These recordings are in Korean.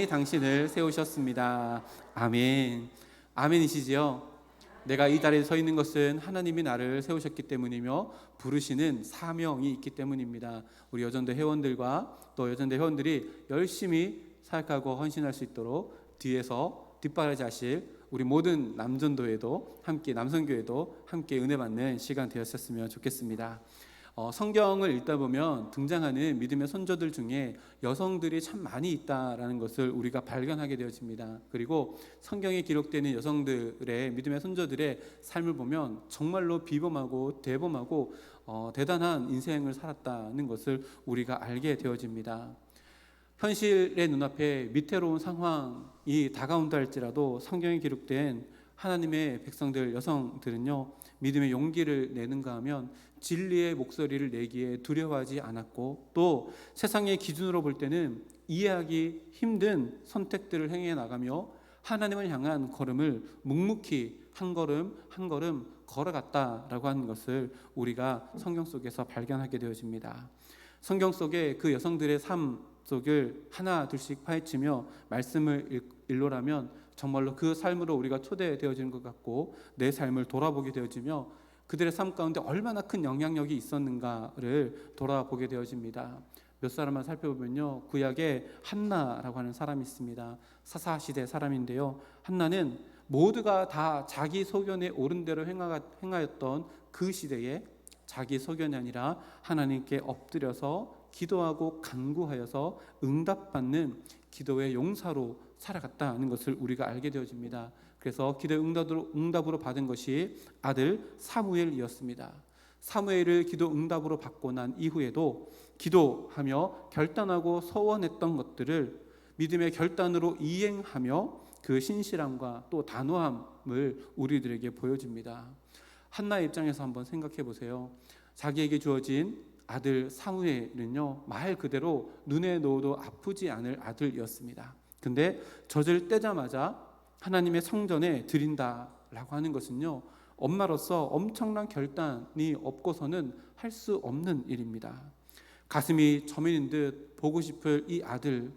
당신을 세우셨습니다. 아멘. 아멘이시지요? 내가 이 자리에 서 있는 것은 하나님이 나를 세우셨기 때문이며 부르시는 사명이 있기 때문입니다. 우리 여전대 회원들과 또 여전대 회원들이 열심히 사역하고 헌신할 수 있도록 뒤에서 뒷바라지 하실 우리 모든 남전도회도 함께, 남성교회도 함께 은혜 받는 시간 되었었으면 좋겠습니다. 성경을 읽다 보면 등장하는 믿음의 선조들 중에 여성들이 참 많이 있다라는 것을 우리가 발견하게 되어집니다. 그리고 성경에 기록되는 여성들의 믿음의 선조들의 삶을 보면 정말로 비범하고 대범하고 대단한 인생을 살았다는 것을 우리가 알게 되어집니다. 현실의 눈앞에 위태로운 상황이 다가온다 할지라도 성경에 기록된 하나님의 백성들, 여성들은요, 믿음의 용기를 내는가 하면 진리의 목소리를 내기에 두려워하지 않았고, 또 세상의 기준으로 볼 때는 이해하기 힘든 선택들을 행해 나가며 하나님을 향한 걸음을 묵묵히 한 걸음 한 걸음 걸어갔다라고 하는 것을 우리가 성경 속에서 발견하게 되어집니다. 성경 속에 그 여성들의 삶 속을 하나 둘씩 파헤치며 말씀을 일러라면 정말로 그 삶으로 우리가 초대되어지는 것 같고, 내 삶을 돌아보게 되어지며 그들의 삶 가운데 얼마나 큰 영향력이 있었는가를 돌아보게 되어집니다. 몇 사람만 살펴보면요, 구약에 한나라고 하는 사람이 있습니다. 사사시대 사람인데요, 한나는 모두가 다 자기 소견에 옳은 대로 행하였던 그 시대에 자기 소견이 아니라 하나님께 엎드려서 기도하고 간구하여서 응답받는 기도의 용사로 살아갔다는 것을 우리가 알게 되어집니다. 그래서 기도의 응답으로 받은 것이 아들 사무엘이었습니다. 사무엘을 기도 응답으로 받고 난 이후에도 기도하며 결단하고 서원했던 것들을 믿음의 결단으로 이행하며 그 신실함과 또 단호함을 우리들에게 보여줍니다. 한나의 입장에서 한번 생각해 보세요. 자기에게 주어진 아들 사무엘은요, 말 그대로 눈에 넣어도 아프지 않을 아들이었습니다. 근데 젖을 떼자마자 하나님의 성전에 드린다라고 하는 것은요, 엄마로서 엄청난 결단이 없고서는 할 수 없는 일입니다. 가슴이 저미는 듯 보고 싶을 이 아들,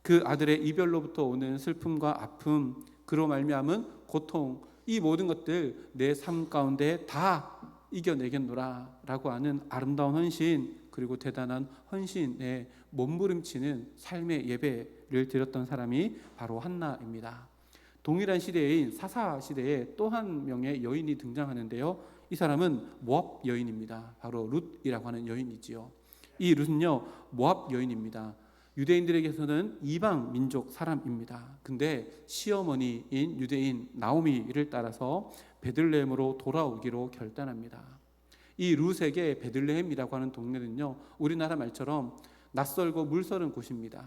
그 아들의 이별로부터 오는 슬픔과 아픔, 그로 말미암은 고통, 이 모든 것들 내 삶 가운데 다 이겨내겠노라 라고 하는 아름다운 헌신, 그리고 대단한 헌신에 몸부림치는 삶의 예배를 드렸던 사람이 바로 한나입니다. 동일한 시대인 사사 시대에 또 한 명의 여인이 등장하는데요, 이 사람은 모압 여인입니다. 바로 룻이라고 하는 여인이지요. 이 룻은요, 모압 여인입니다. 유대인들에게서는 이방 민족 사람입니다. 근데 시어머니인 유대인 나오미를 따라서 베들레헴으로 돌아오기로 결단합니다. 이 룻에게 베들레헴이라고 하는 동네는요, 우리나라 말처럼 낯설고 물서른 곳입니다.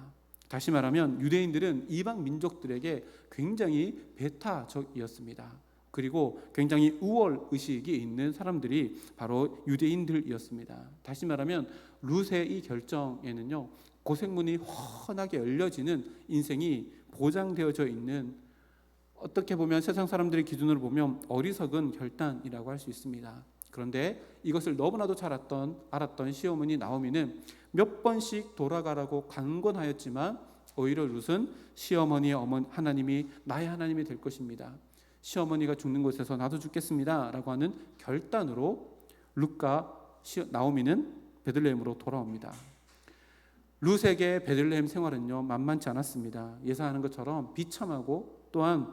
다시 말하면 유대인들은 이방 민족들에게 굉장히 배타적이었습니다. 그리고 굉장히 우월 의식이 있는 사람들이 바로 유대인들이었습니다. 다시 말하면 룻의 이 결정에는요, 고생문이 훤하게 열려지는 인생이 보장되어져 있는, 어떻게 보면 세상 사람들의 기준으로 보면 어리석은 결단이라고 할 수 있습니다. 그런데 이것을 너무나도 잘 알았던 시어머니 나오미는 몇 번씩 돌아가라고 강권하였지만 오히려 룻은 시어머니의 하나님이 나의 하나님이 될 것입니다, 시어머니가 죽는 곳에서 나도 죽겠습니다 라고 하는 결단으로 룻과 나오미는 베들레헴으로 돌아옵니다. 룻에게 베들레헴 생활은요, 만만치 않았습니다. 예상하는 것처럼 비참하고 또한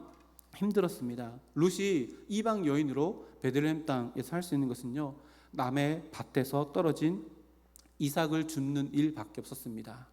힘들었습니다. 룻이 이방 여인으로 베들레헴 땅에 살 수 있는 것은요, 남의 밭에서 떨어진 이삭을 줍는 일밖에 없었습니다.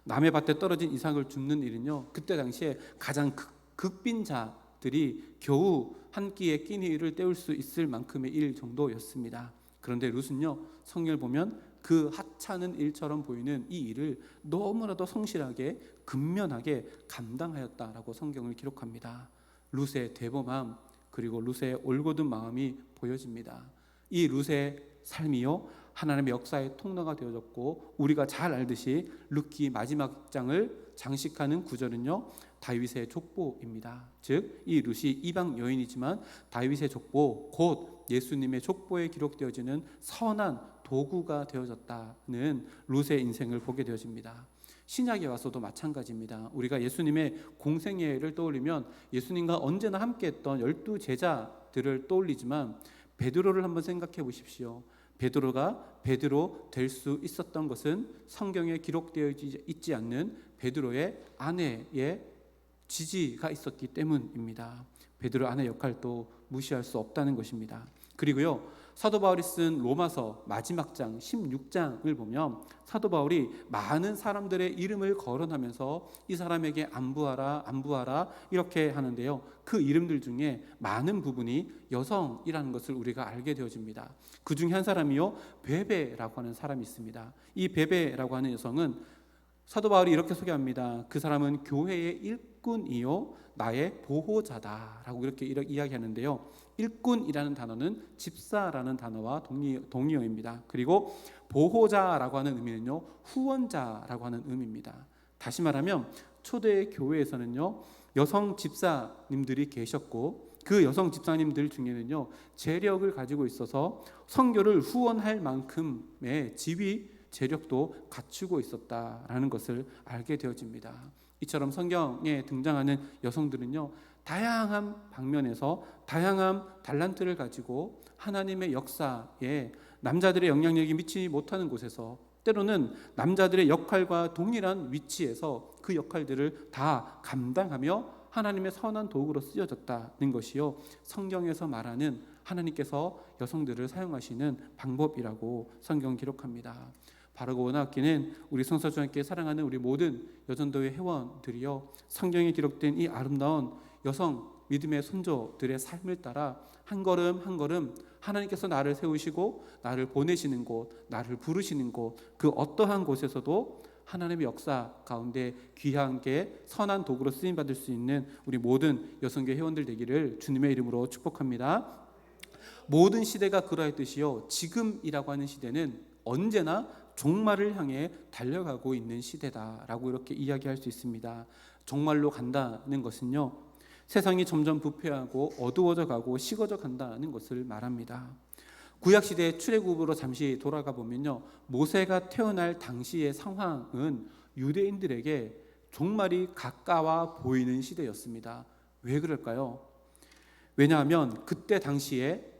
남의 밭에 떨어진 이삭을 줍는 일은요, 그때 당시에 가장 극빈자들이 겨우 한 끼의 끼니를 때울 수 있을 만큼의 일 정도였습니다. 그런데 룻은요, 성경을 보면 그 하찮은 일처럼 보이는 이 일을 너무나도 성실하게 근면하게 감당하였다라고 성경을 기록합니다. 룻의 대범함, 그리고 룻의 올곧은 마음이 보여집니다. 이 룻의 삶이요, 하나님의 역사의 통로가 되어졌고, 우리가 잘 알듯이 룻기 마지막 장을 장식하는 구절은요, 다윗의 족보입니다. 즉 이 룻이 이방 여인이지만 다윗의 족보, 곧 예수님의 족보에 기록되어지는 선한 도구가 되어졌다는 룻의 인생을 보게 되어집니다. 신약에 와서도 마찬가지입니다. 우리가 예수님의 공생애를 떠올리면 예수님과 언제나 함께했던 12 제자들을 떠올리지만 베드로를 한번 생각해 보십시오. 베드로가 베드로 될 수 있었던 것은 성경에 기록되어 있지 않는 베드로의 아내의 지지가 있었기 때문입니다. 베드로 아내 역할도 무시할 수 없다는 것입니다. 그리고요, 사도 바울이 쓴 로마서 마지막 장 16장을 보면 사도 바울이 많은 사람들의 이름을 거론하면서 이 사람에게 안부하라 안부하라 이렇게 하는데요, 그 이름들 중에 많은 부분이 여성이라는 것을 우리가 알게 되어집니다. 그 중에 한 사람이요, 베베라고 하는 사람이 있습니다. 이 베베라고 하는 여성은 사도 바울이 이렇게 소개합니다. 그 사람은 교회의 일꾼이요 나의 보호자다라고 이렇게 이야기하는데요, 일꾼이라는 단어는 집사라는 단어와 동의어입니다. 그리고 보호자라고 하는 의미는요, 후원자라고 하는 의미입니다. 다시 말하면 초대 교회에서는요, 여성 집사님들이 계셨고 그 여성 집사님들 중에는요, 재력을 가지고 있어서 선교를 후원할 만큼의 지위 재력도 갖추고 있었다라는 것을 알게 되어집니다. 이처럼 성경에 등장하는 여성들은요, 다양한 방면에서 다양한 달란트를 가지고 하나님의 역사에 남자들의 영향력이 미치지 못하는 곳에서 때로는 남자들의 역할과 동일한 위치에서 그 역할들을 다 감당하며 하나님의 선한 도구로 쓰여졌다는 것이요, 성경에서 말하는 하나님께서 여성들을 사용하시는 방법이라고 성경 기록합니다. 바르고 원하기는 우리 성서주님께 사랑하는 우리 모든 여전도회 회원들이요, 성경에 기록된 이 아름다운 여성 믿음의 손조들의 삶을 따라 한 걸음 한 걸음 하나님께서 나를 세우시고 나를 보내시는 곳, 나를 부르시는 곳, 그 어떠한 곳에서도 하나님의 역사 가운데 귀하게 선한 도구로 쓰임받을 수 있는 우리 모든 여성교회 회원들 되기를 주님의 이름으로 축복합니다. 모든 시대가 그러했듯이요, 지금이라고 하는 시대는 언제나 종말을 향해 달려가고 있는 시대다라고 이렇게 이야기할 수 있습니다. 종말로 간다는 것은요, 세상이 점점 부패하고 어두워져 가고 식어져 간다는 것을 말합니다. 구약시대의 출애굽으로 잠시 돌아가 보면요, 모세가 태어날 당시의 상황은 유대인들에게 종말이 가까워 보이는 시대였습니다. 왜 그럴까요? 왜냐하면 그때 당시에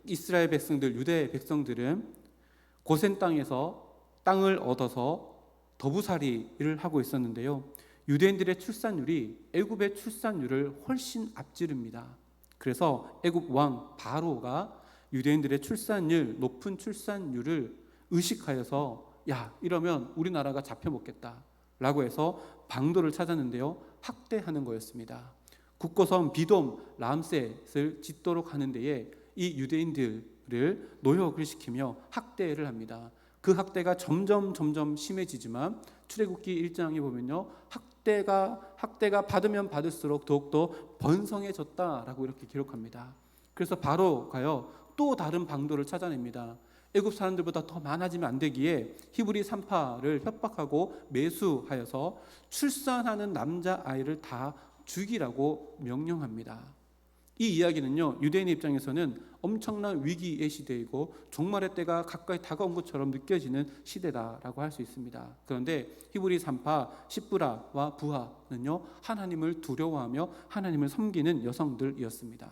이스라엘 백성들, 유대 백성들은 고센 땅에서 땅을 얻어서 더부살이를 하고 있었는데요, 유대인들의 출산율이 애굽의 출산율을 훨씬 앞지릅니다. 그래서 애굽 왕 바로가 유대인들의 출산율, 높은 출산율을 의식하여서 야, 이러면 우리나라가 잡혀먹겠다 라고 해서 방도를 찾았는데요, 학대하는 거였습니다. 국고섬 비돔 람셋을 짓도록 하는 데에 이 유대인들을 노역을 시키며 학대를 합니다. 그 학대가 점점 심해지지만 출애굽기 1장에 보면요, 학대가 받으면 받을수록 더욱더 번성해졌다라고 이렇게 기록합니다. 그래서 바로가요, 또 다른 방도를 찾아냅니다. 애굽 사람들보다 더 많아지면 안 되기에 히브리 산파를 협박하고 매수하여서 출산하는 남자아이를 다 죽이라고 명령합니다. 이 이야기는요, 유대인 입장에서는 엄청난 위기의 시대이고 종말의 때가 가까이 다가온 것처럼 느껴지는 시대다라고 할 수 있습니다. 그런데 히브리 산파 시브라와 부하는요, 하나님을 두려워하며 하나님을 섬기는 여성들이었습니다.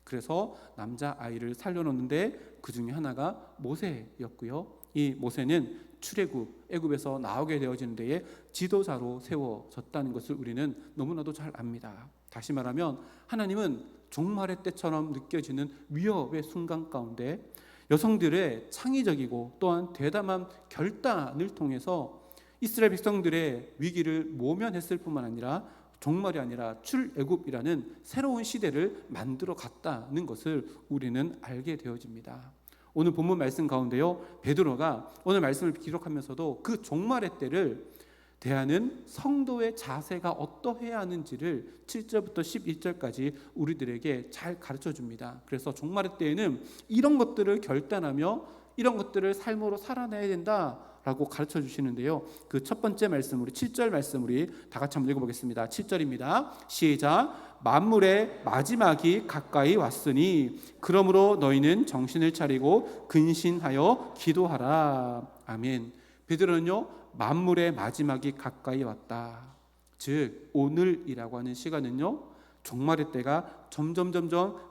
그래서 남자아이를 살려놓는데 그 중에 하나가 모세였고요, 이 모세는 출애굽, 애굽에서 나오게 되어지는 데에 지도자로 세워졌다는 것을 우리는 너무나도 잘 압니다. 다시 말하면 하나님은 종말의 때처럼 느껴지는 위협의 순간 가운데 여성들의 창의적이고 또한 대담한 결단을 통해서 이스라엘 백성들의 위기를 모면했을 뿐만 아니라 종말이 아니라 출애굽이라는 새로운 시대를 만들어 갔다는 것을 우리는 알게 되어집니다. 오늘 본문 말씀 가운데요, 베드로가 오늘 말씀을 기록하면서도 그 종말의 때를 대하는 성도의 자세가 어떠해야 하는지를 7절부터 11절까지 우리들에게 잘 가르쳐 줍니다. 그래서 종말의 때에는 이런 것들을 결단하며 이런 것들을 삶으로 살아내야 된다라고 가르쳐 주시는데요, 그 첫 번째 말씀, 우리 7절 말씀 우리 다 같이 한번 읽어보겠습니다. 7절입니다. 시작. 만물의 마지막이 가까이 왔으니 그러므로 너희는 정신을 차리고 근신하여 기도하라. 아멘. 베드로는요, 만물의 마지막이 가까이 왔다. 즉 오늘이라고 하는 시간은요, 종말의 때가 점점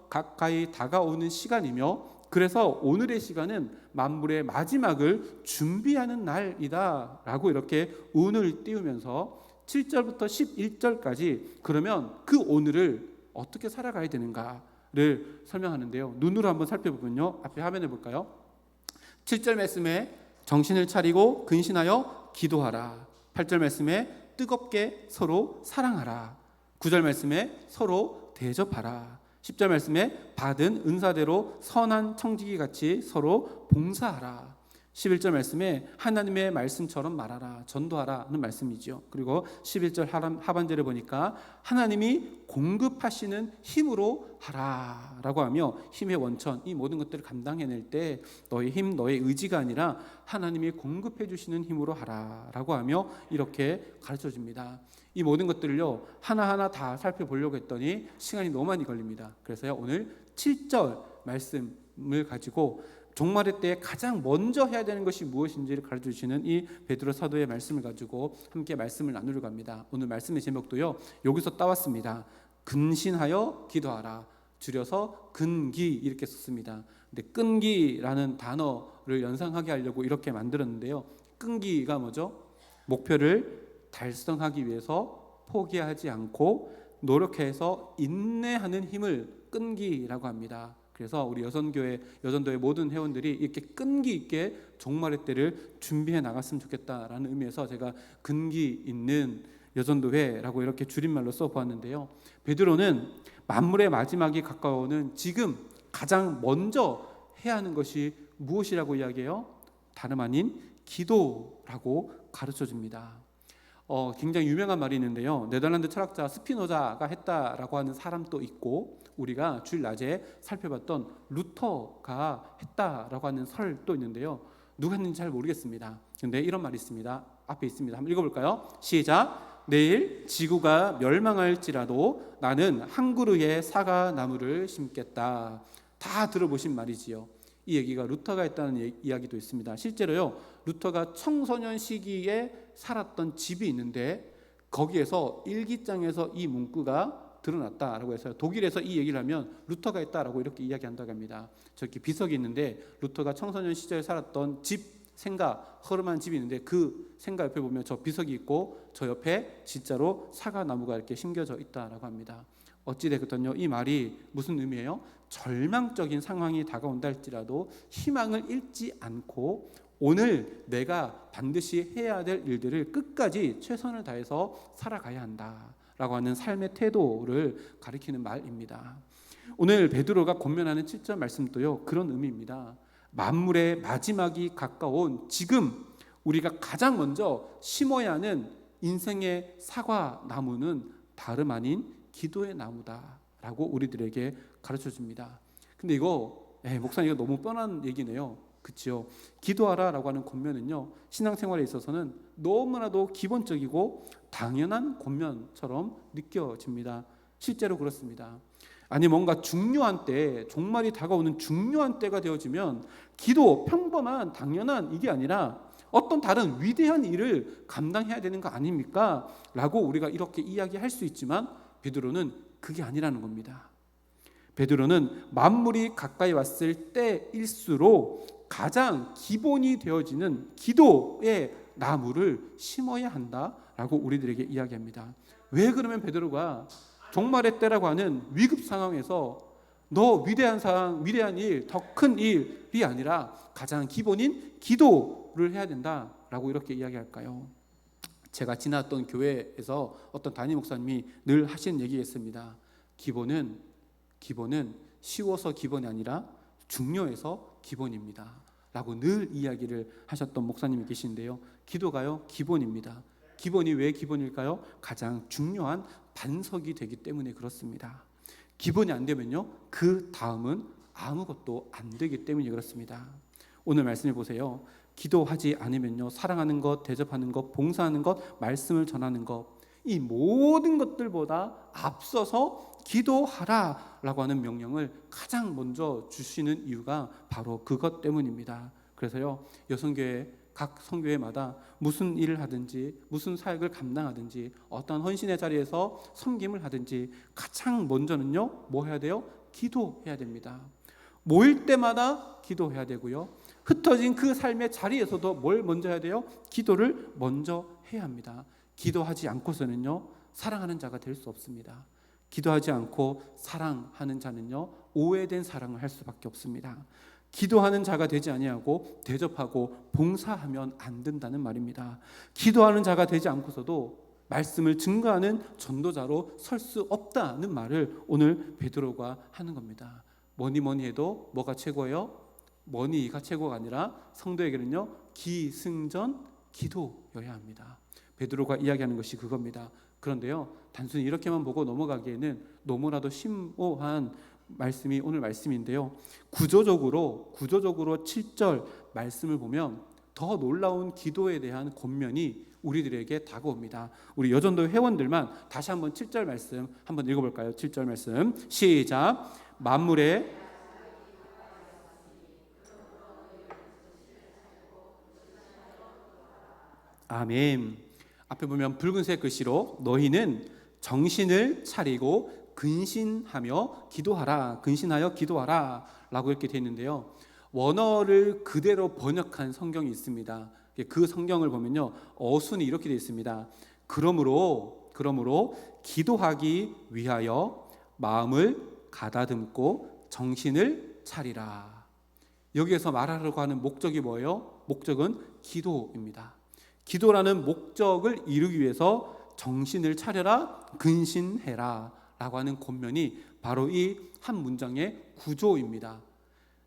가까이 다가오는 시간이며, 그래서 오늘의 시간은 만물의 마지막을 준비하는 날이다 라고 이렇게 운을 띄우면서 7절부터 11절까지 그러면 그 오늘을 어떻게 살아가야 되는가를 설명하는데요. 눈으로 한번 살펴보면요, 앞에 화면에 볼까요? 7절 말씀에 정신을 차리고 근신하여 기도하라. 8절 말씀에 뜨겁게 서로 사랑하라. 9절 말씀에 서로 대접하라. 10절 말씀에 받은 은사대로 선한 청지기 같이 서로 봉사하라. 11절 말씀에 하나님의 말씀처럼 말하라, 전도하라 하는 말씀이죠. 그리고 11절 하반절에 보니까 하나님이 공급하시는 힘으로 하라 라고 하며, 힘의 원천, 이 모든 것들을 감당해낼 때 너의 힘, 너의 의지가 아니라 하나님이 공급해 주시는 힘으로 하라 라고 하며 이렇게 가르쳐 줍니다. 이 모든 것들을요, 하나하나 다 살펴보려고 했더니 시간이 너무 많이 걸립니다. 그래서요, 오늘 7절 말씀을 가지고 종말의 때에 가장 먼저 해야 되는 것이 무엇인지를 가르쳐 주시는 이 베드로 사도의 말씀을 가지고 함께 말씀을 나누려고 합니다. 오늘 말씀의 제목도요, 여기서 따왔습니다. 근신하여 기도하라. 줄여서 근기 이렇게 썼습니다. 근데 끈기라는 단어를 연상하게 하려고 이렇게 만들었는데요, 끈기가 뭐죠? 목표를 달성하기 위해서 포기하지 않고 노력해서 인내하는 힘을 끈기라고 합니다. 그래서 우리 여전도의 모든 회원들이 이렇게 끈기 있게 종말의 때를 준비해 나갔으면 좋겠다라는 의미에서 제가 근기 있는 여전도회라고 이렇게 줄임말로 써보았는데요, 베드로는 만물의 마지막이 가까워오는 지금 가장 먼저 해야 하는 것이 무엇이라고 이야기해요? 다름 아닌 기도라고 가르쳐 줍니다. 굉장히 유명한 말이 있는데요, 네덜란드 철학자 스피노자가 했다라고 하는 사람도 있고, 우리가 주일 낮에 살펴봤던 루터가 했다라고 하는 설도 있는데요, 누가 했는지 잘 모르겠습니다. 근데 이런 말이 있습니다. 앞에 있습니다. 한번 읽어볼까요? 시작. 내일 지구가 멸망할지라도 나는 한 그루의 사과나무를 심겠다. 다 들어보신 말이지요. 이 얘기가 루터가 했다는 이야기도 있습니다. 실제로요, 루터가 청소년 시기에 살았던 집이 있는데 거기에서 일기장에서 이 문구가 드러났다라고 해서요, 독일에서 이 얘기를 하면 루터가 했다라고 이렇게 이야기한다고 합니다. 저렇게 비석이 있는데 루터가 청소년 시절에 살았던 집 생가, 허름한 집이 있는데 그 생가 옆에 보면 저 비석이 있고 저 옆에 진짜로 사과나무가 이렇게 심겨져 있다라고 합니다. 어찌됐든요, 이 말이 무슨 의미예요? 절망적인 상황이 다가온다 할지라도 희망을 잃지 않고 오늘 내가 반드시 해야 될 일들을 끝까지 최선을 다해서 살아가야 한다라고 하는 삶의 태도를 가리키는 말입니다. 오늘 베드로가 권면하는 7절 말씀도요, 그런 의미입니다. 만물의 마지막이 가까운 지금 우리가 가장 먼저 심어야 하는 인생의 사과나무는 다름 아닌 기도의 나무다라고 우리들에게 가르쳐 줍니다. 근데 이거 목사님, 이거 너무 뻔한 얘기네요. 그렇죠? 기도하라라고 하는 권면은요, 신앙생활에 있어서는 너무나도 기본적이고 당연한 권면처럼 느껴집니다. 실제로 그렇습니다. 아니, 뭔가 중요한 때, 종말이 다가오는 중요한 때가 되어지면 기도, 평범한 당연한 이게 아니라 어떤 다른 위대한 일을 감당해야 되는 거 아닙니까? 라고 우리가 이렇게 이야기할 수 있지만 베드로는 그게 아니라는 겁니다. 베드로는 만물이 가까이 왔을 때일수록 가장 기본이 되어지는 기도의 나무를 심어야 한다라고 우리들에게 이야기합니다. 왜 그러면 베드로가 종말의 때라고 하는 위급 상황에서 너 위대한 상황, 위대한 일, 더 큰 일이 아니라 가장 기본인 기도를 해야 된다라고 이렇게 이야기할까요? 제가 지났던 교회에서 어떤 담임 목사님이 늘 하시는 얘기가 있습니다. 기본은 쉬워서 기본이 아니라 중요해서 기본입니다 라고 늘 이야기를 하셨던 목사님이 계신데요, 기도가요 기본입니다. 기본이 왜 기본일까요? 가장 중요한 반석이 되기 때문에 그렇습니다. 기본이 안 되면요, 그 다음은 아무것도 안 되기 때문에 그렇습니다. 오늘 말씀을 보세요. 기도하지 않으면요, 사랑하는 것, 대접하는 것, 봉사하는 것, 말씀을 전하는 것, 이 모든 것들보다 앞서서 기도하라라고 하는 명령을 가장 먼저 주시는 이유가 바로 그것 때문입니다. 그래서요, 여성교회 각 선교회마다 무슨 일을 하든지 무슨 사역을 감당하든지 어떤 헌신의 자리에서 섬김을 하든지 가장 먼저는요 뭐 해야 돼요? 기도해야 됩니다. 모일 때마다 기도해야 되고요, 흩어진 그 삶의 자리에서도 뭘 먼저 해야 돼요? 기도를 먼저 해야 합니다. 기도하지 않고서는요 사랑하는 자가 될 수 없습니다. 기도하지 않고 사랑하는 자는요 오해된 사랑을 할 수밖에 없습니다. 기도하는 자가 되지 아니하고 대접하고 봉사하면 안 된다는 말입니다. 기도하는 자가 되지 않고서도 말씀을 증거하는 전도자로 설 수 없다는 말을 오늘 베드로가 하는 겁니다. 뭐니 해도 뭐가 최고예요? 머니가 최고가 아니라 성도에게는요 기승전 기도여야 합니다. 베드로가 이야기하는 것이 그겁니다. 그런데요 단순히 이렇게만 보고 넘어가기에는 너무나도 심오한 말씀이 오늘 말씀인데요, 구조적으로 7절 말씀을 보면 더 놀라운 기도에 대한 권면이 우리들에게 다가옵니다. 우리 여전도 회원들만 다시 한번 7절 말씀 한번 읽어볼까요? 7절 말씀 시작. 만물의 아멘. 앞에 보면 붉은색 글씨로 너희는 정신을 차리고 근신하며 기도하라, 근신하여 기도하라 라고 이렇게 되어 있는데요, 원어를 그대로 번역한 성경이 있습니다. 그 성경을 보면요 어순이 이렇게 되어 있습니다. 그러므로 기도하기 위하여 마음을 가다듬고 정신을 차리라. 여기에서 말하려고 하는 목적이 뭐예요? 목적은 기도입니다. 기도라는 목적을 이루기 위해서 정신을 차려라, 근신해라 라고 하는 권면이 바로 이 한 문장의 구조입니다.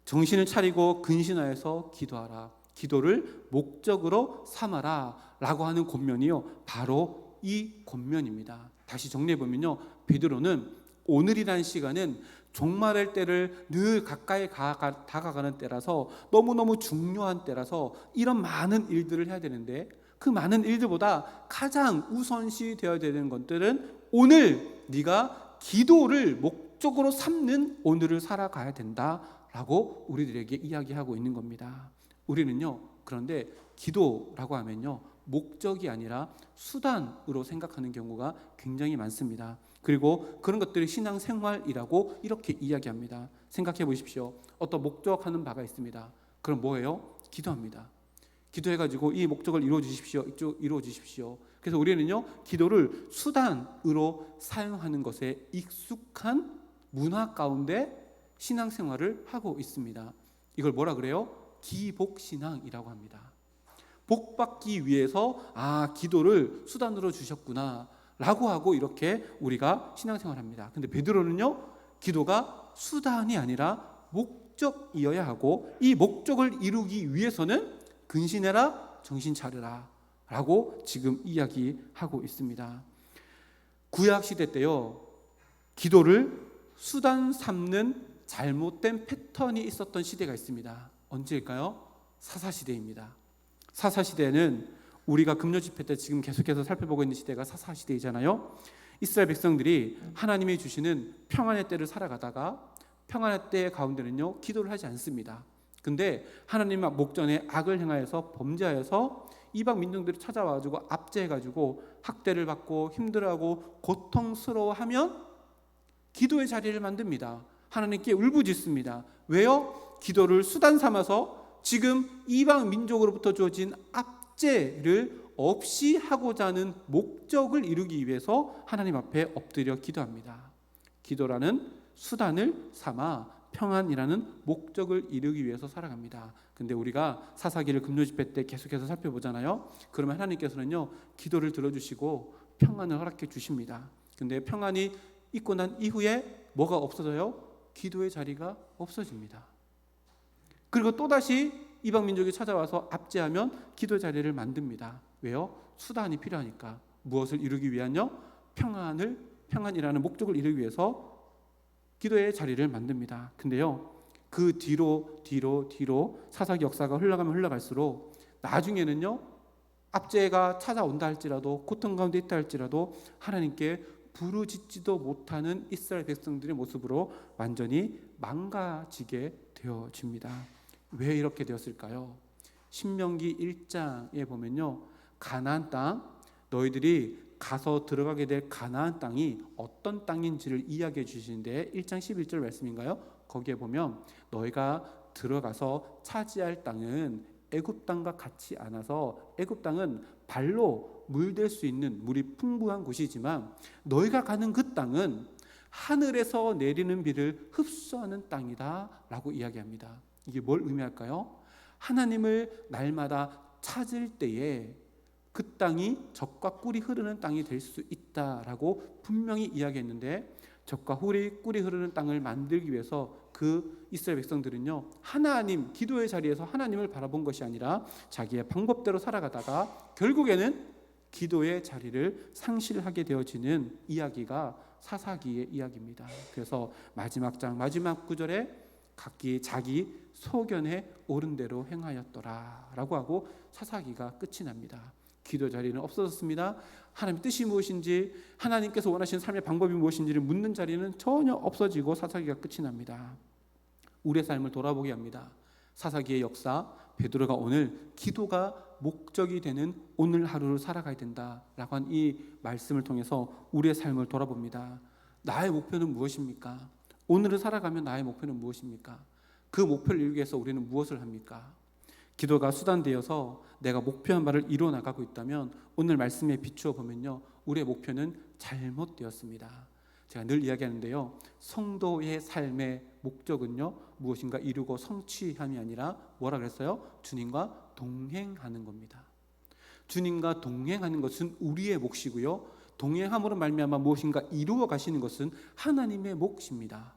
정신을 차리고 근신하여서 기도하라, 기도를 목적으로 삼아라 라고 하는 권면이요 바로 이 권면입니다. 다시 정리해보면요, 베드로는 오늘이라는 시간은 종말의 때를 늘 가까이 다가가는 때라서 너무너무 중요한 때라서 이런 많은 일들을 해야 되는데, 그 많은 일들보다 가장 우선시 되어야 되는 것들은 오늘 네가 기도를 목적으로 삼는 오늘을 살아가야 된다라고 우리들에게 이야기하고 있는 겁니다. 우리는요 그런데 기도라고 하면요 목적이 아니라 수단으로 생각하는 경우가 굉장히 많습니다. 그리고 그런 것들이 신앙생활이라고 이렇게 이야기합니다. 생각해 보십시오. 어떤 목적하는 바가 있습니다. 그럼 뭐예요? 기도합니다. 기도해가지고 이 목적을 이루어 주십시오. 그래서 우리는요 기도를 수단으로 사용하는 것에 익숙한 문화 가운데 신앙생활을 하고 있습니다. 이걸 뭐라 그래요? 기복신앙이라고 합니다. 복받기 위해서 기도를 수단으로 주셨구나 라고 하고 이렇게 우리가 신앙생활합니다. 근데 베드로는요 기도가 수단이 아니라 목적이어야 하고, 이 목적을 이루기 위해서는 근신해라, 정신 차려라 라고 지금 이야기하고 있습니다. 구약시대 때요 기도를 수단 삼는 잘못된 패턴이 있었던 시대가 있습니다. 언제일까요? 사사시대입니다. 사사시대는 우리가 금요집회 때 지금 계속해서 살펴보고 있는 시대가 사사시대이잖아요. 이스라엘 백성들이 하나님이 주시는 평안의 때를 살아가다가 평안의 때 가운데는요 기도를 하지 않습니다. 근데 하나님 목전에 악을 행하여서 범죄하여서 이방 민족들이 찾아와가지고 압제해가지고 학대를 받고 힘들어하고 고통스러워하면 기도의 자리를 만듭니다. 하나님께 울부짖습니다. 왜요? 기도를 수단 삼아서 지금 이방 민족으로부터 주어진 압제를 없이 하고자 하는 목적을 이루기 위해서 하나님 앞에 엎드려 기도합니다. 기도라는 수단을 삼아 평안이라는 목적을 이루기 위해서 살아갑니다. 근데 우리가 사사기를 금요집회 때 계속해서 살펴보잖아요. 그러면 하나님께서는요 기도를 들어주시고 평안을 허락해 주십니다. 근데 평안이 있고 난 이후에 뭐가 없어져요? 기도의 자리가 없어집니다. 그리고 또다시 이방 민족이 찾아와서 압제하면 기도의 자리를 만듭니다. 왜요? 수단이 필요하니까. 무엇을 이루기 위하여? 평안이라는 목적을 이루기 위해서 기도의 자리를 만듭니다. 근데요 그 뒤로 사사기 역사가 흘러갈수록 나중에는요 압제가 찾아온다 할지라도, 고통 가운데 있다 할지라도 하나님께 부르짖지도 못하는 이스라엘 백성들의 모습으로 완전히 망가지게 되어집니다. 왜 이렇게 되었을까요? 신명기 1장에 보면요, 가나안 땅, 너희들이 가서 들어가게 될 가나안 땅이 어떤 땅인지를 이야기해 주시는데 1장 11절 말씀인가요? 거기에 보면 너희가 들어가서 차지할 땅은 애굽 땅과 같지 않아서 애굽 땅은 발로 물댈 수 있는 물이 풍부한 곳이지만 너희가 가는 그 땅은 하늘에서 내리는 비를 흡수하는 땅이다 라고 이야기합니다. 이게 뭘 의미할까요? 하나님을 날마다 찾을 때에 그 땅이 젖과 꿀이 흐르는 땅이 될 수 있다라고 분명히 이야기했는데, 젖과 꿀이 흐르는 땅을 만들기 위해서 그 이스라엘 백성들은요, 하나님, 기도의 자리에서 하나님을 바라본 것이 아니라 자기의 방법대로 살아가다가 결국에는 기도의 자리를 상실하게 되어지는 이야기가 사사기의 이야기입니다. 그래서 마지막 장 마지막 구절에 각기 자기 소견에 옳은 대로 행하였더라 라고 하고 사사기가 끝이 납니다. 기도 자리는 없어졌습니다. 하나님의 뜻이 무엇인지, 하나님께서 원하시는 삶의 방법이 무엇인지를 묻는 자리는 전혀 없어지고 사사기가 끝이 납니다. 우리의 삶을 돌아보게 합니다. 사사기의 역사, 베드로가 오늘 기도가 목적이 되는 오늘 하루를 살아가야 된다라고 한 이 말씀을 통해서 우리의 삶을 돌아봅니다. 나의 목표는 무엇입니까? 오늘을 살아가면 나의 목표는 무엇입니까? 그 목표를 이루기 위해서 우리는 무엇을 합니까? 기도가 수단되어서 내가 목표한 바를 이루어 나가고 있다면 오늘 말씀에 비추어 보면요, 우리의 목표는 잘못되었습니다. 제가 늘 이야기하는데요, 성도의 삶의 목적은요 무엇인가 이루고 성취함이 아니라 뭐라 그랬어요? 주님과 동행하는 겁니다. 주님과 동행하는 것은 우리의 몫이고요, 동행함으로 말미암아 무엇인가 이루어 가시는 것은 하나님의 몫입니다.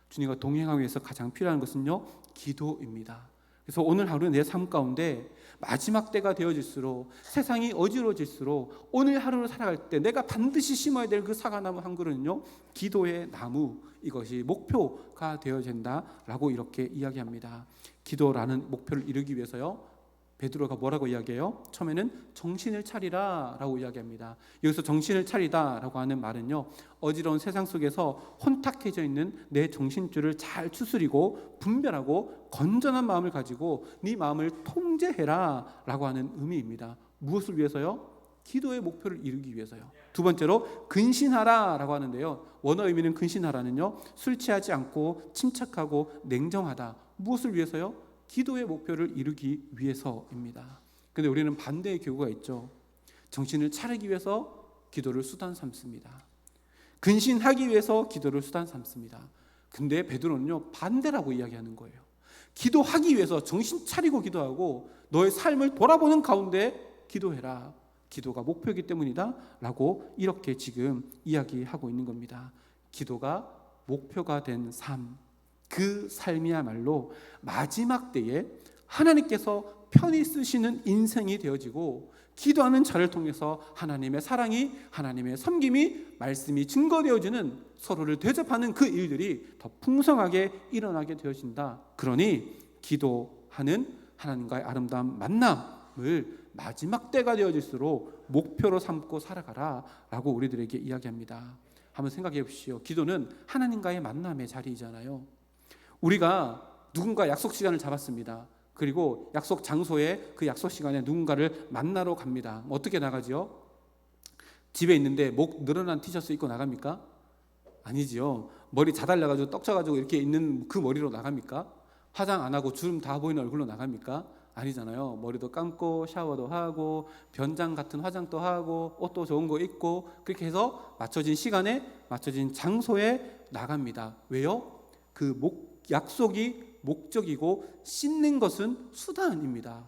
주님과 동행하기 위해서 가장 필요한 것은요, 기도입니다. 그래서 오늘 하루 내 삶 가운데 마지막 때가 되어질수록, 세상이 어지러워질수록 오늘 하루를 살아갈 때 내가 반드시 심어야 될 그 사과나무 한 그루는요, 기도의 나무, 이것이 목표가 되어야 된다라고 이렇게 이야기합니다. 기도라는 목표를 이루기 위해서요, 베드로가 뭐라고 이야기해요? 처음에는 정신을 차리라 라고 이야기합니다. 여기서 정신을 차리다 라고 하는 말은요, 어지러운 세상 속에서 혼탁해져 있는 내 정신줄을 잘 추스리고 분별하고 건전한 마음을 가지고 네 마음을 통제해라 라고 하는 의미입니다. 무엇을 위해서요? 기도의 목표를 이루기 위해서요. 두 번째로 근신하라 라고 하는데요, 원어 의미는 근신하라는요, 술 취하지 않고 침착하고 냉정하다. 무엇을 위해서요? 기도의 목표를 이루기 위해서입니다. 그런데 우리는 반대의 교구가 있죠. 정신을 차리기 위해서 기도를 수단 삼습니다. 근신하기 위해서 기도를 수단 삼습니다. 근데 베드로는요, 반대라고 이야기하는 거예요. 기도하기 위해서 정신 차리고 기도하고 너의 삶을 돌아보는 가운데 기도해라. 기도가 목표이기 때문이다 라고 이렇게 지금 이야기하고 있는 겁니다. 기도가 목표가 된 삶, 그 삶이야말로 마지막 때에 하나님께서 편히 쓰시는 인생이 되어지고, 기도하는 자를 통해서 하나님의 사랑이, 하나님의 섬김이, 말씀이 증거되어지는, 서로를 대접하는 그 일들이 더 풍성하게 일어나게 되어진다. 그러니 기도하는 하나님과의 아름다운 만남을 마지막 때가 되어질수록 목표로 삼고 살아가라 라고 우리들에게 이야기합니다. 한번 생각해 보십시오. 기도는 하나님과의 만남의 자리이잖아요. 우리가 누군가 약속 시간을 잡았습니다. 그리고 약속 장소에, 그 약속 시간에 누군가를 만나러 갑니다. 어떻게 나가죠? 집에 있는데 목 늘어난 티셔츠 입고 나갑니까? 아니지요. 머리 자달려가지고 떡쳐가지고 이렇게 있는 그 머리로 나갑니까? 화장 안 하고 주름 다 보이는 얼굴로 나갑니까? 아니잖아요. 머리도 감고 샤워도 하고 변장 같은 화장도 하고 옷도 좋은 거 입고 그렇게 해서 맞춰진 시간에 맞춰진 장소에 나갑니다. 왜요? 약속이 목적이고 씻는 것은 수단입니다.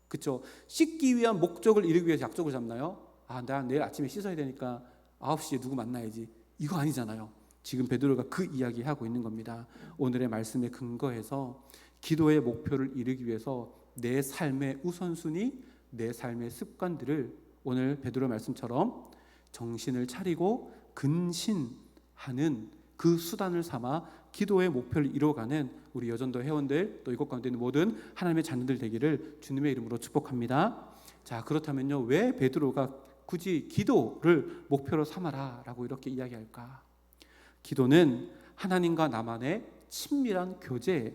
그렇죠? 씻기 위한 목적을 이루기 위해서 약속을 잡나요? 나 내일 아침에 씻어야 되니까 9시에 누구 만나야지. 이거 아니잖아요. 지금 베드로가 그 이야기하고 있는 겁니다. 오늘의 말씀에 근거해서 기도의 목표를 이루기 위해서 내 삶의 우선순위, 내 삶의 습관들을 오늘 베드로 말씀처럼 정신을 차리고 근신하는 그 수단을 삼아 기도의 목표를 이루어가는 우리 여전도 회원들, 또 이곳 가운데 있는 모든 하나님의 자녀들 되기를 주님의 이름으로 축복합니다. 자, 그렇다면요, 왜 베드로가 굳이 기도를 목표로 삼아라 라고 이렇게 이야기할까? 기도는 하나님과 나만의 친밀한 교제의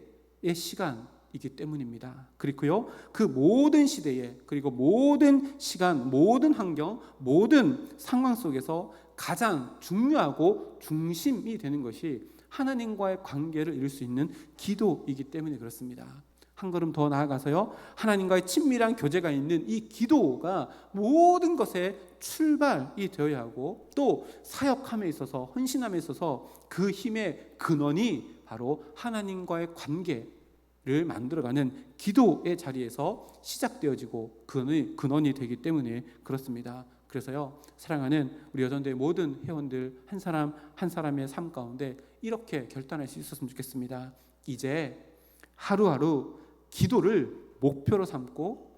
시간, 시간이기 때문입니다. 그리고요, 그 모든 시대에, 그리고 모든 시간, 모든 환경, 모든 상황 속에서 가장 중요하고 중심이 되는 것이 하나님과의 관계를 이룰 수 있는 기도이기 때문에 그렇습니다. 한 걸음 더 나아가서요, 하나님과의 친밀한 교제가 있는 이 기도가 모든 것의 출발이 되어야 하고, 또 사역함에 있어서, 헌신함에 있어서 그 힘의 근원이 바로 하나님과의 관계를 만들어가는 기도의 자리에서 시작되어지고 근원이 되기 때문에 그렇습니다. 그래서요, 사랑하는 우리 여전도의 모든 회원들 한 사람 한 사람의 삶 가운데 이렇게 결단할 수 있었으면 좋겠습니다. 이제 하루하루 기도를 목표로 삼고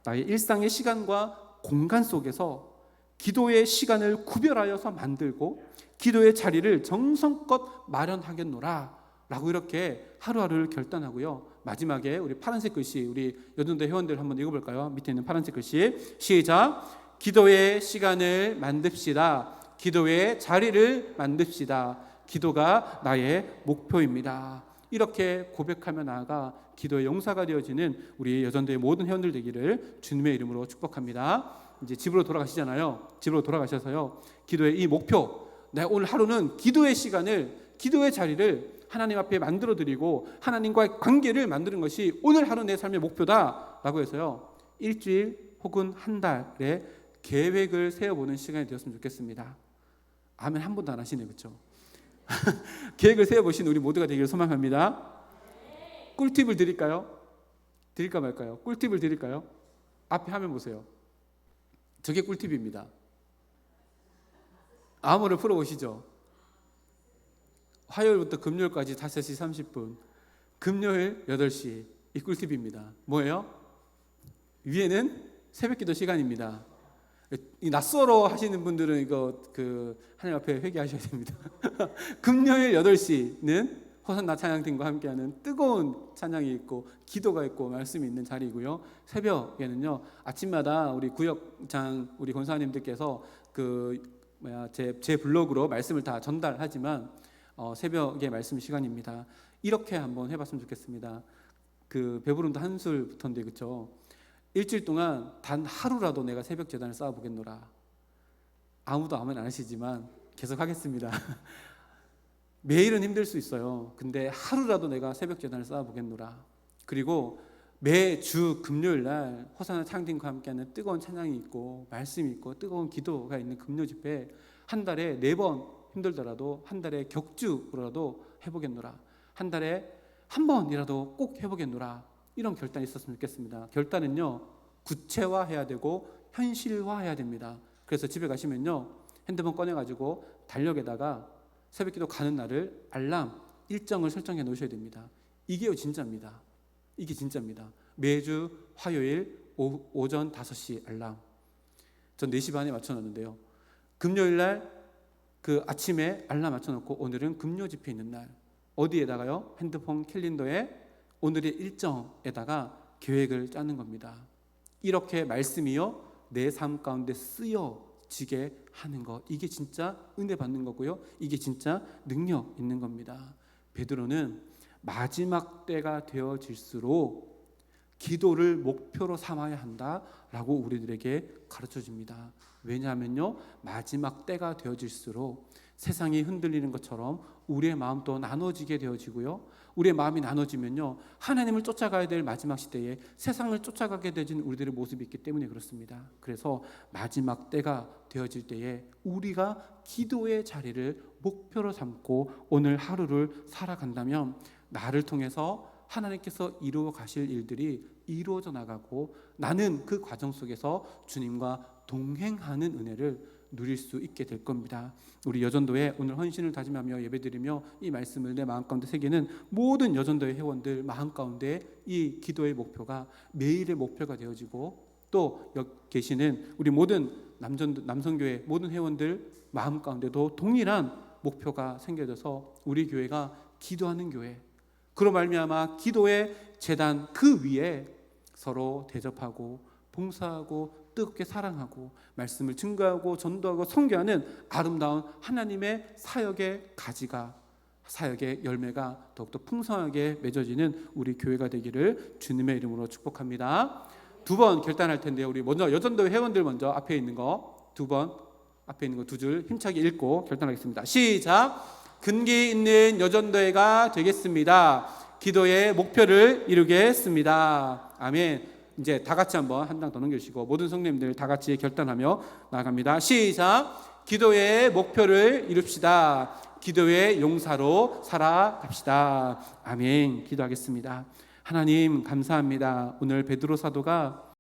나의 일상의 시간과 공간 속에서 기도의 시간을 구별하여서 만들고 기도의 자리를 정성껏 마련하겠노라 라고 이렇게 하루하루를 결단하고요, 마지막에 우리 파란색 글씨, 우리 여전도 회원들 한번 읽어볼까요? 밑에 있는 파란색 글씨, 시작. 기도의 시간을 만듭시다. 기도의 자리를 만듭시다. 기도가 나의 목표입니다. 이렇게 고백하며 나아가 기도의 용사가 되어지는 우리 여전도의 모든 회원들 되기를 주님의 이름으로 축복합니다. 이제 집으로 돌아가시잖아요. 집으로 돌아가셔서요, 기도의 이 목표, 내가 오늘 하루는 기도의 시간을, 기도의 자리를 하나님 앞에 만들어 드리고 하나님과의 관계를 만드는 것이 오늘 하루 내 삶의 목표다 라고 해서요, 일주일 혹은 한 달의 계획을 세워보는 시간이 되었으면 좋겠습니다. 아멘 한 번도 안 하시네요, 그렇죠? 계획을 세워보신 우리 모두가 되기를 소망합니다. 꿀팁을 드릴까요? 드릴까 말까요? 꿀팁을 드릴까요? 앞에 화면 보세요. 저게 꿀팁입니다. 암호를 풀어보시죠. 화요일부터 금요일까지 5시 30분, 금요일 8시, 이 꿀팁입니다. 뭐예요? 위에는 새벽기도 시간입니다. 이 낯설어 하시는 분들은 이거 하나님 앞에 회개하셔야 됩니다. 금요일 8시는 호산나 찬양팀과 함께하는 뜨거운 찬양이 있고 기도가 있고 말씀이 있는 자리이고요, 새벽에는요, 아침마다 우리 구역장 우리 권사님들께서 제 블로그로 말씀을 다 전달하지만 새벽의 말씀 시간입니다. 이렇게 한번 해봤으면 좋겠습니다. 배부름도 한술부터인데, 그렇죠? 일주일 동안 단 하루라도 내가 새벽 제단을 쌓아보겠노라. 아무도 아멘 안 하시지만 계속 하겠습니다. 매일은 힘들 수 있어요. 근데 하루라도 내가 새벽 제단을 쌓아보겠노라. 그리고 매주 금요일 날 호산나 창딩과 함께하는 뜨거운 찬양이 있고 말씀이 있고 뜨거운 기도가 있는 금요 집회, 한 달에 4번 힘들더라도 한 달에 격주로라도 해보겠노라. 한 달에 한 번이라도 꼭 해보겠노라. 이런 결단이 있었으면 좋겠습니다. 결단은요, 구체화해야 되고 현실화해야 됩니다. 그래서 집에 가시면요, 핸드폰 꺼내가지고 달력에다가 새벽기도 가는 날을 알람 일정을 설정해 놓으셔야 됩니다. 이게 진짜입니다. 이게 진짜입니다. 매주 화요일 오전 5시 알람. 전 4시 반에 맞춰놨는데요, 금요일 날 아침에 알람 맞춰놓고 오늘은 금요 집회 있는 날, 어디에다가요? 핸드폰 캘린더에 오늘의 일정에다가 계획을 짜는 겁니다. 이렇게 말씀이요, 내 삶 가운데 쓰여지게 하는 것, 이게 진짜 은혜 받는 거고요, 이게 진짜 능력 있는 겁니다. 베드로는 마지막 때가 되어질수록 기도를 목표로 삼아야 한다라고 우리들에게 가르쳐 줍니다. 왜냐하면요, 마지막 때가 되어질수록 세상이 흔들리는 것처럼 우리의 마음도 나눠지게 되어지고요, 우리의 마음이 나눠지면요, 하나님을 쫓아가야 될 마지막 시대에 세상을 쫓아가게 되진 우리들의 모습이 있기 때문에 그렇습니다. 그래서 마지막 때가 되어질 때에 우리가 기도의 자리를 목표로 삼고 오늘 하루를 살아간다면 나를 통해서 하나님께서 이루어 가실 일들이 이루어져 나가고 나는 그 과정 속에서 주님과 동행하는 은혜를 누릴 수 있게 될 겁니다. 우리 여전도에 오늘 헌신을 다짐하며 예배드리며 이 말씀을 내 마음 가운데 새기는 모든 여전도의 회원들 마음 가운데 이 기도의 목표가 매일의 목표가 되어지고, 또 여기 계시는 우리 모든 남성교회 모든 회원들 마음 가운데도 동일한 목표가 생겨져서 우리 교회가 기도하는 교회, 그로 말미암아 기도의 제단 그 위에 서로 대접하고 봉사하고 뜨겁게 사랑하고 말씀을 증거하고 전도하고 선교하는 아름다운 하나님의 사역의 가지가 사역의 열매가 더욱더 풍성하게 맺어지는 우리 교회가 되기를 주님의 이름으로 축복합니다. 두 번 결단할 텐데요. 우리 먼저 여전도회 회원들 먼저 앞에 있는 거 두 번, 앞에 있는 거 두 줄 힘차게 읽고 결단하겠습니다. 시작. 근기 있는 여전도회가 되겠습니다. 기도의 목표를 이루겠습니다. 아멘. 이제 다 같이 한번 한 장 더 넘겨주시고 모든 성도님들 다 같이 결단하며 나아갑니다. 시작. 기도의 목표를 이룹시다. 기도의 용사로 살아갑시다. 아멘. 기도하겠습니다. 하나님 감사합니다. 오늘 베드로 사도가